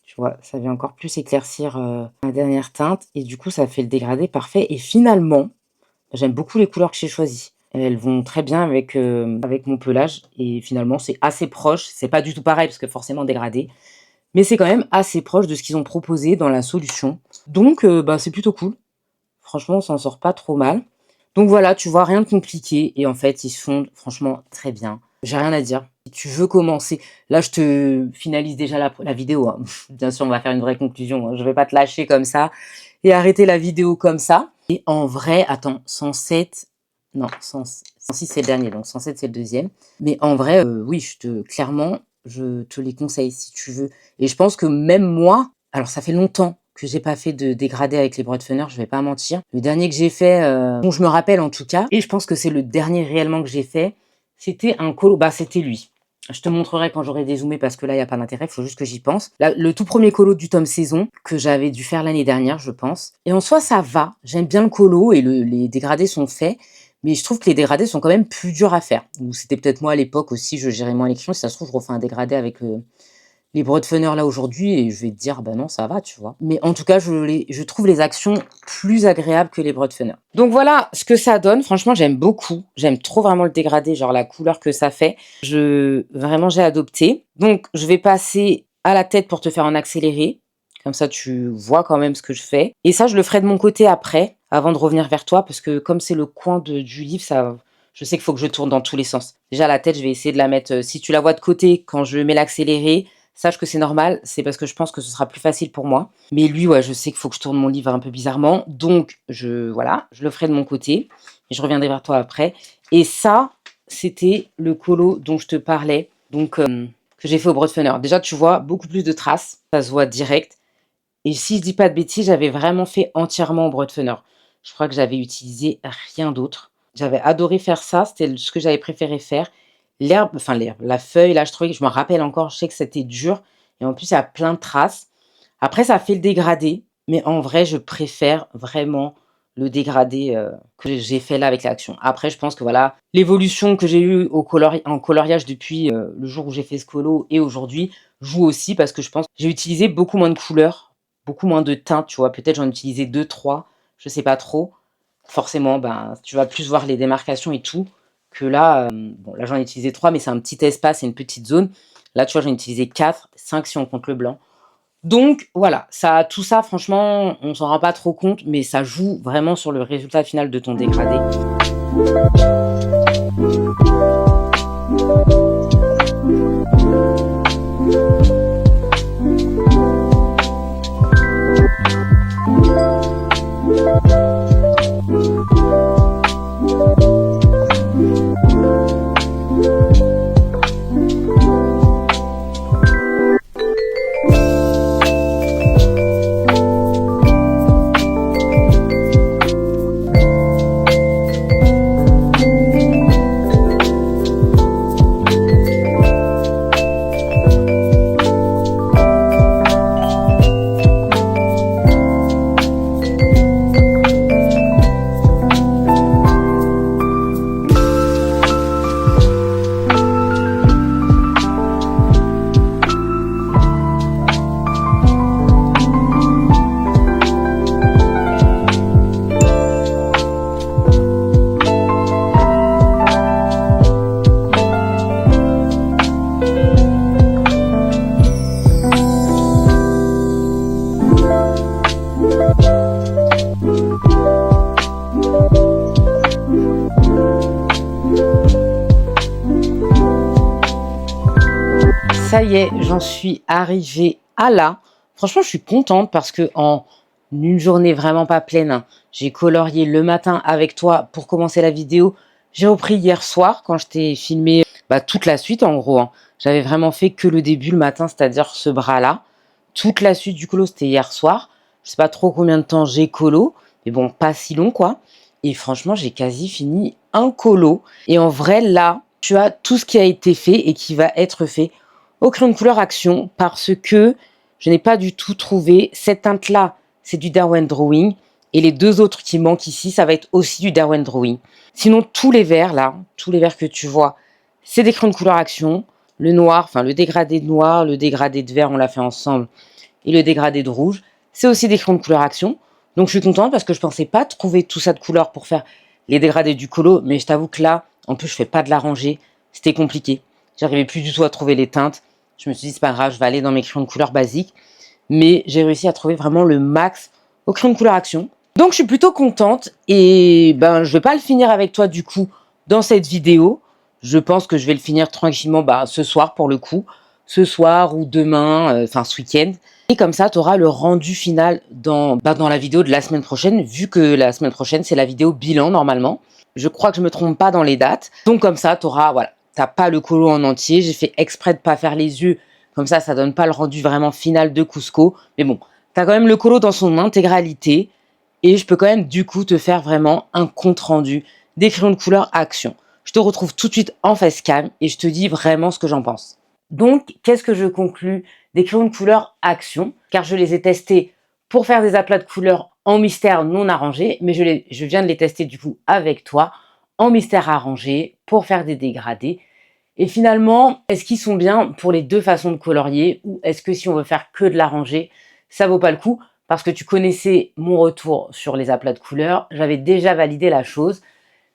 Tu vois, ça vient encore plus éclaircir la dernière teinte. Et du coup, ça fait le dégradé parfait. Et finalement, j'aime beaucoup les couleurs que j'ai choisies. Elles vont très bien avec mon pelage. Et finalement, c'est assez proche. C'est pas du tout pareil, parce que forcément dégradé. Mais c'est quand même assez proche de ce qu'ils ont proposé dans la solution. Donc, c'est plutôt cool. Franchement, on s'en sort pas trop mal. Donc voilà, tu vois, rien de compliqué. Et en fait, ils se fondent franchement très bien. J'ai rien à dire. Si tu veux commencer, là, je te finalise déjà la vidéo. Hein. Bien sûr, on va faire une vraie conclusion. Hein. Je vais pas te lâcher comme ça et arrêter la vidéo comme ça. Et en vrai, attends, 107... Non, 106, c'est le dernier, donc 107, c'est le deuxième. Mais en vrai, oui, clairement, je te les conseille si tu veux. Et je pense que même moi, alors ça fait longtemps que j'ai pas fait de dégradé avec les Broadfunner, je vais pas mentir. Le dernier que j'ai fait, dont je me rappelle en tout cas, et je pense que c'est le dernier réellement que j'ai fait, c'était un colo, c'était lui. Je te montrerai quand j'aurai dézoomé parce que là, il n'y a pas d'intérêt, il faut juste que j'y pense. Là, le tout premier colo du tome saison que j'avais dû faire l'année dernière, je pense. Et en soi, ça va. J'aime bien le colo et les dégradés sont faits. Mais je trouve que les dégradés sont quand même plus durs à faire. Ou c'était peut-être moi à l'époque aussi, je gérais moins les crayons. Si ça se trouve, je refais un dégradé avec les Broadfunner là aujourd'hui et je vais te dire, bah non, ça va, tu vois. Mais en tout cas, je trouve les actions plus agréables que les Broadfunner. Donc voilà ce que ça donne. Franchement, j'aime beaucoup. J'aime trop vraiment le dégradé, genre la couleur que ça fait. Vraiment, j'ai adopté. Donc, je vais passer à la tête pour te faire en accéléré. Comme ça, tu vois quand même ce que je fais. Et ça, je le ferai de mon côté après, avant de revenir vers toi, parce que comme c'est le coin du livre, ça, je sais qu'il faut que je tourne dans tous les sens. Déjà, la tête, je vais essayer de la mettre... si tu la vois de côté quand je mets l'accéléré, sache que c'est normal, c'est parce que je pense que ce sera plus facile pour moi. Mais lui, ouais, je sais qu'il faut que je tourne mon livre un peu bizarrement. Donc, voilà, je le ferai de mon côté. Et je reviendrai vers toi après. Et ça, c'était le colo dont je te parlais. Donc, que j'ai fait au Broadfunner. Déjà, tu vois, beaucoup plus de traces. Ça se voit direct. Et si je dis pas de bêtises, j'avais vraiment fait entièrement au Broadfunner. Je crois que j'avais utilisé rien d'autre. J'avais adoré faire ça. C'était ce que j'avais préféré faire. La feuille, là, je trouvais que je me rappelle encore, je sais que c'était dur. Et en plus, il y a plein de traces. Après, ça fait le dégradé. Mais en vrai, je préfère vraiment le dégradé que j'ai fait là avec l'action. Après, je pense que voilà, l'évolution que j'ai eue en coloriage depuis le jour où j'ai fait ce colo et aujourd'hui joue aussi parce que je pense que j'ai utilisé beaucoup moins de couleurs, beaucoup moins de teintes, tu vois. Peut-être j'en ai utilisé 2, 3, je sais pas trop. Forcément, tu vas plus voir les démarcations et tout que là. Bon, là, j'en ai utilisé 3, mais c'est un petit espace et une petite zone. Là, tu vois, j'en ai utilisé 4, 5 si on compte le blanc. Donc voilà, tout ça, franchement, on s'en rend pas trop compte, mais ça joue vraiment sur le résultat final de ton dégradé. y est, j'en suis arrivée à là. Franchement, je suis contente parce que en une journée vraiment pas pleine, hein, j'ai colorié le matin avec toi pour commencer la vidéo. J'ai repris hier soir quand je t'ai filmé toute la suite en gros, hein. J'avais vraiment fait que le début le matin, c'est-à-dire ce bras-là. Toute la suite du colo, c'était hier soir. Je sais pas trop combien de temps j'ai colo, mais bon, pas si long quoi. Et franchement, j'ai quasi fini un colo. Et en vrai, là, tu as tout ce qui a été fait et qui va être fait au crayon de couleur Action parce que je n'ai pas du tout trouvé cette teinte-là. C'est du Darwin Drawing. Et les deux autres qui manquent ici, ça va être aussi du Darwin Drawing. Sinon, tous les verts là, tous les verts que tu vois, c'est des crayons de couleur Action. Le noir, enfin le dégradé de noir, le dégradé de vert, on l'a fait ensemble. Et le dégradé de rouge, c'est aussi des crayons de couleur Action. Donc je suis contente parce que je pensais pas trouver tout ça de couleur pour faire les dégradés du colo. Mais je t'avoue que là, en plus je fais pas de la rangée. C'était compliqué. J'arrivais plus du tout à trouver les teintes. Je me suis dit c'est pas grave, je vais aller dans mes crayons de couleur basiques. Mais j'ai réussi à trouver vraiment le max au crayon de couleur Action. Donc je suis plutôt contente et je vais pas le finir avec toi du coup dans cette vidéo. Je pense que je vais le finir tranquillement ce soir pour le coup. Ce soir ou demain, enfin ce week-end. Et comme ça, tu auras le rendu final dans la vidéo de la semaine prochaine, vu que la semaine prochaine, c'est la vidéo bilan normalement. Je crois que je me trompe pas dans les dates. Donc comme ça, tu auras, voilà, t'as pas le colo en entier. J'ai fait exprès de pas faire les yeux. Comme ça donne pas le rendu vraiment final de Cusco. Mais bon, tu as quand même le colo dans son intégralité. Et je peux quand même du coup te faire vraiment un compte rendu des crayons de couleur Action. Je te retrouve tout de suite en facecam et je te dis vraiment ce que j'en pense. Donc, qu'est-ce que je conclus des crayons de couleur Action? Car je les ai testés pour faire des aplats de couleurs en mystère non arrangés, mais je viens de les tester du coup avec toi en mystère arrangé pour faire des dégradés. Et finalement, est-ce qu'ils sont bien pour les deux façons de colorier ou est-ce que si on veut faire que de l'arrangé, ça vaut pas le coup? Parce que tu connaissais mon retour sur les aplats de couleurs, j'avais déjà validé la chose.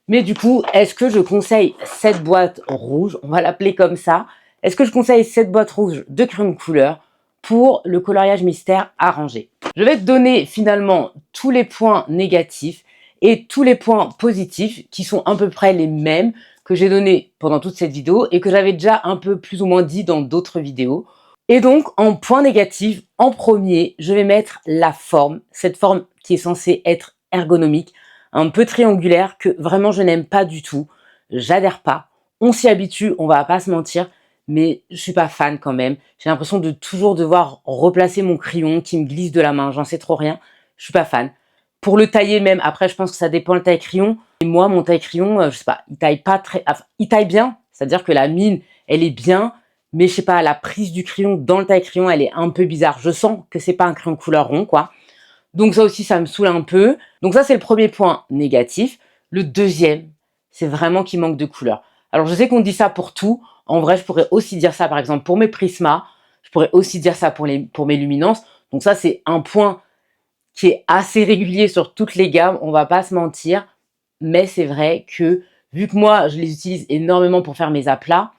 Mais du coup, est-ce que je conseille cette boîte rouge, on va l'appeler comme ça, est-ce que je conseille cette boîte rouge de crayon de couleur pour le coloriage mystère arrangé? Je vais te donner finalement tous les points négatifs et tous les points positifs qui sont à peu près les mêmes que j'ai donnés pendant toute cette vidéo et que j'avais déjà un peu plus ou moins dit dans d'autres vidéos. Et donc, en point négatif, en premier, je vais mettre la forme, cette forme qui est censée être ergonomique, un peu triangulaire, que vraiment je n'aime pas du tout, j'adhère pas. On s'y habitue, on va pas se mentir, mais je suis pas fan quand même. J'ai l'impression de toujours devoir replacer mon crayon qui me glisse de la main, j'en sais trop rien, je suis pas fan. Pour le tailler même, après je pense que ça dépend le taille crayon, et moi mon taille crayon, je sais pas, il taille pas très... Enfin, il taille bien, c'est-à-dire que la mine, elle est bien, mais je sais pas, la prise du crayon dans le taille-crayon, elle est un peu bizarre. Je sens que c'est pas un crayon couleur rond, quoi. Donc ça aussi, ça me saoule un peu. Donc ça, c'est le premier point négatif. Le deuxième, c'est vraiment qu'il manque de couleur. Alors je sais qu'on dit ça pour tout. En vrai, je pourrais aussi dire ça, par exemple, pour mes prismas. Je pourrais aussi dire ça pour mes luminances. Donc ça, c'est un point qui est assez régulier sur toutes les gammes. On va pas se mentir. Mais c'est vrai que, vu que moi, je les utilise énormément pour faire mes aplats,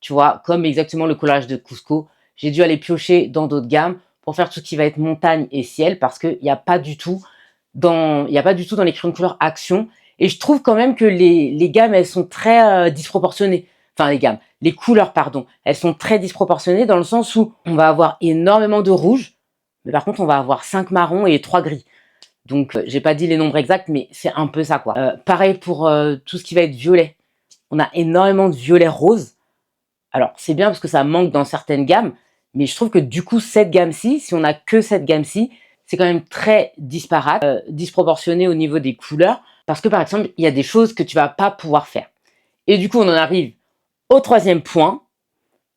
tu vois, comme exactement le collage de Cusco, j'ai dû aller piocher dans d'autres gammes pour faire tout ce qui va être montagne et ciel parce qu'il n'y a pas du tout dans les crayons de couleur Action. Et je trouve quand même que les gammes, elles sont très disproportionnées. Enfin, les couleurs, pardon, elles sont très disproportionnées dans le sens où on va avoir énormément de rouge, mais par contre, on va avoir 5 marrons et 3 gris. Donc, j'ai pas dit les nombres exacts, mais c'est un peu ça, quoi. Pareil pour tout ce qui va être violet. On a énormément de violet rose. Alors, c'est bien parce que ça manque dans certaines gammes, mais je trouve que du coup, cette gamme-ci, si on n'a que cette gamme-ci, c'est quand même très disparate, disproportionné au niveau des couleurs, parce que par exemple, il y a des choses que tu vas pas pouvoir faire. Et du coup, on en arrive au troisième point.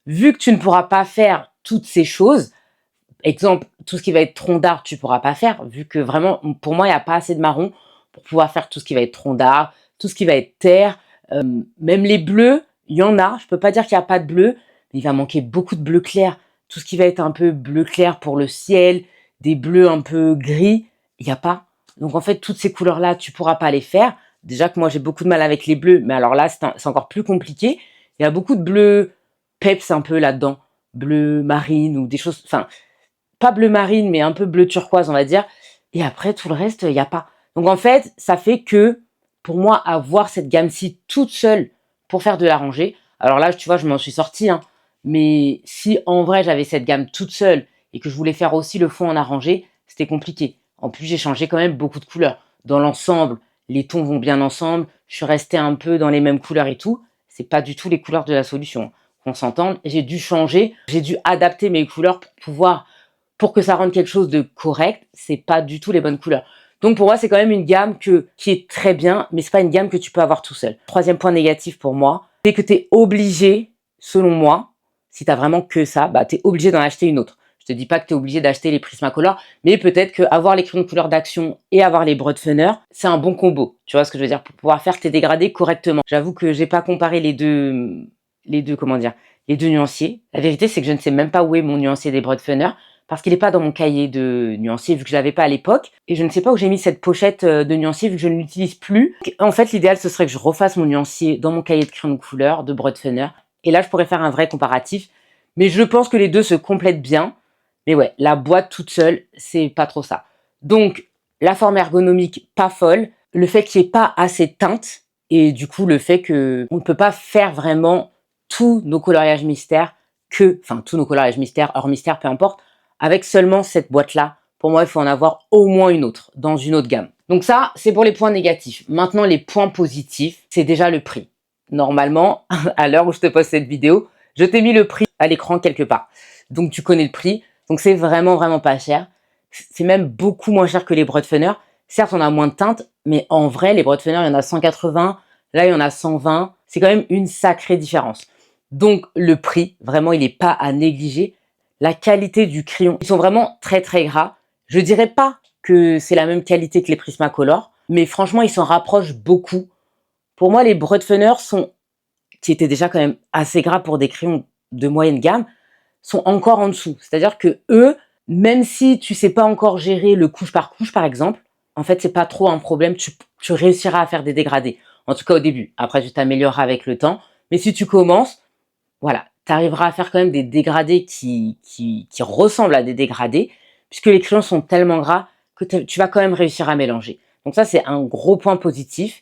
Vu que tu ne pourras pas faire toutes ces choses, exemple, tout ce qui va être tronc d'arbre, tu pourras pas faire, vu que vraiment, pour moi, il n'y a pas assez de marron pour pouvoir faire tout ce qui va être tronc d'arbre, tout ce qui va être terre, même les bleus, il y en a, je peux pas dire qu'il n'y a pas de bleu, mais il va manquer beaucoup de bleu clair. Tout ce qui va être un peu bleu clair pour le ciel, des bleus un peu gris, il n'y a pas. Donc en fait, toutes ces couleurs-là, tu pourras pas les faire. Déjà que moi, j'ai beaucoup de mal avec les bleus, mais alors là, c'est encore plus compliqué. Il y a beaucoup de bleus peps un peu là-dedans. Bleu marine ou des choses... Enfin, pas bleu marine, mais un peu bleu turquoise, on va dire. Et après, tout le reste, il n'y a pas. Donc en fait, ça fait que, pour moi, avoir cette gamme-ci toute seule pour faire de la rangée, alors là, tu vois, je m'en suis sortie, hein, Mais si en vrai j'avais cette gamme toute seule et que je voulais faire aussi le fond en arrangé, c'était compliqué. En plus, j'ai changé quand même beaucoup de couleurs. Dans l'ensemble, les tons vont bien ensemble. Je suis restée un peu dans les mêmes couleurs et tout. C'est pas du tout les couleurs de la solution. Qu'on s'entende. J'ai dû changer, j'ai dû adapter mes couleurs pour que ça rende quelque chose de correct. C'est pas du tout les bonnes couleurs. Donc pour moi, c'est quand même une gamme qui est très bien, mais c'est pas une gamme que tu peux avoir tout seul. Troisième point négatif pour moi, c'est que tu es obligé, selon moi, si tu as vraiment que ça, bah tu es obligé d'en acheter une autre. Je te dis pas que tu es obligé d'acheter les Prismacolor, mais peut-être qu'avoir les crayons de couleur d'action et avoir les Broadfunner, c'est un bon combo. Tu vois ce que je veux dire? Pour pouvoir faire tes dégradés correctement. J'avoue que j'ai pas comparé les deux, comment dire, les deux nuanciers. La vérité, c'est que je ne sais même pas où est mon nuancier des Broadfunner, parce qu'il n'est pas dans mon cahier de nuancier vu que je l'avais pas à l'époque. Et je ne sais pas où j'ai mis cette pochette de nuancier vu que je ne l'utilise plus. En fait, l'idéal, ce serait que je refasse mon nuancier dans mon cahier de crayon de couleur de Broadfunner. Et là, je pourrais faire un vrai comparatif. Mais je pense que les deux se complètent bien. Mais ouais, la boîte toute seule, c'est pas trop ça. Donc, la forme ergonomique, pas folle. Le fait qu'il n'y ait pas assez de teintes. Et du coup, le fait qu'on ne peut pas faire vraiment tous nos coloriages mystères tous nos coloriages mystères, hors mystère, peu importe, avec seulement cette boîte-là. Pour moi, il faut en avoir au moins une autre, dans une autre gamme. Donc ça, c'est pour les points négatifs. Maintenant, les points positifs, c'est déjà le prix. Normalement, à l'heure où je te poste cette vidéo, je t'ai mis le prix à l'écran quelque part. Donc tu connais le prix. Donc c'est vraiment, vraiment pas cher. C'est même beaucoup moins cher que les Broadfunner. Certes, on a moins de teintes, mais en vrai, les Broadfunner, il y en a 180. Là, il y en a 120. C'est quand même une sacrée différence. Donc le prix, vraiment, il n'est pas à négliger. La qualité du crayon, ils sont vraiment très très gras. Je dirais pas que c'est la même qualité que les Prismacolor, mais franchement, ils s'en rapprochent beaucoup. Pour moi, les Broadfunner qui étaient déjà quand même assez gras pour des crayons de moyenne gamme, sont encore en dessous. C'est-à-dire que eux, même si tu sais pas encore gérer le couche par couche, par exemple, en fait, c'est pas trop un problème. Tu réussiras à faire des dégradés. En tout cas, au début. Après, tu t'amélioreras avec le temps. Mais si tu commences, voilà, tu arriveras à faire quand même des dégradés qui ressemblent à des dégradés, puisque les crayons sont tellement gras que tu vas quand même réussir à mélanger. Donc ça, c'est un gros point positif,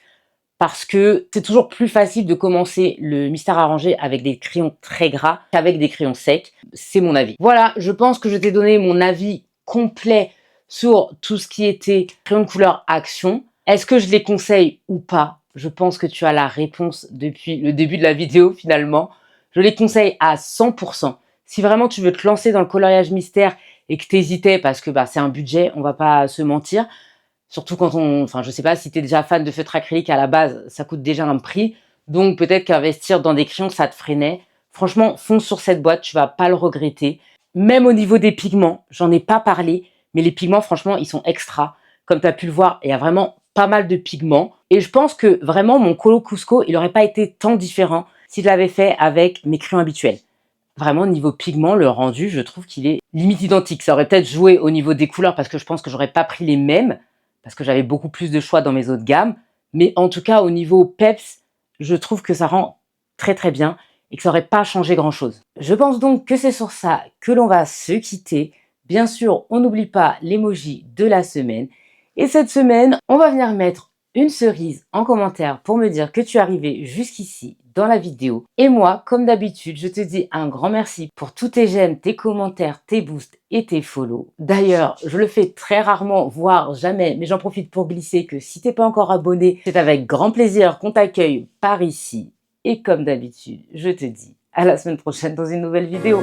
parce que c'est toujours plus facile de commencer le mystère arrangé avec des crayons très gras qu'avec des crayons secs. C'est mon avis. Voilà, je pense que je t'ai donné mon avis complet sur tout ce qui était crayon de couleur action. Est-ce que je les conseille ou pas? Je pense que tu as la réponse depuis le début de la vidéo finalement. Je les conseille à 100%. Si vraiment tu veux te lancer dans le coloriage mystère et que tu hésitais parce que c'est un budget, on va pas se mentir. Surtout quand je sais pas si tu es déjà fan de feutre acrylique à la base, ça coûte déjà un prix. Donc peut-être qu'investir dans des crayons, ça te freinait. Franchement, fonce sur cette boîte, tu vas pas le regretter. Même au niveau des pigments, j'en ai pas parlé, mais les pigments, franchement, ils sont extra. Comme tu as pu le voir, il y a vraiment pas mal de pigments. Et je pense que vraiment, mon Colo Cusco, il aurait pas été tant différent si je l'avais fait avec mes crayons habituels. Vraiment, niveau pigment, le rendu, je trouve qu'il est limite identique. Ça aurait peut-être joué au niveau des couleurs parce que je pense que j'aurais pas pris les mêmes, parce que j'avais beaucoup plus de choix dans mes autres gammes. Mais en tout cas, au niveau peps, je trouve que ça rend très très bien et que ça n'aurait pas changé grand-chose. Je pense donc que c'est sur ça que l'on va se quitter. Bien sûr, on n'oublie pas l'emoji de la semaine. Et cette semaine, on va venir mettre une cerise en commentaire pour me dire que tu es arrivé jusqu'ici dans la vidéo. Et moi, comme d'habitude, je te dis un grand merci pour tous tes j'aime, tes commentaires, tes boosts et tes follow. D'ailleurs, je le fais très rarement, voire jamais, mais j'en profite pour glisser que si t'es pas encore abonné, c'est avec grand plaisir qu'on t'accueille par ici. Et comme d'habitude, je te dis à la semaine prochaine dans une nouvelle vidéo.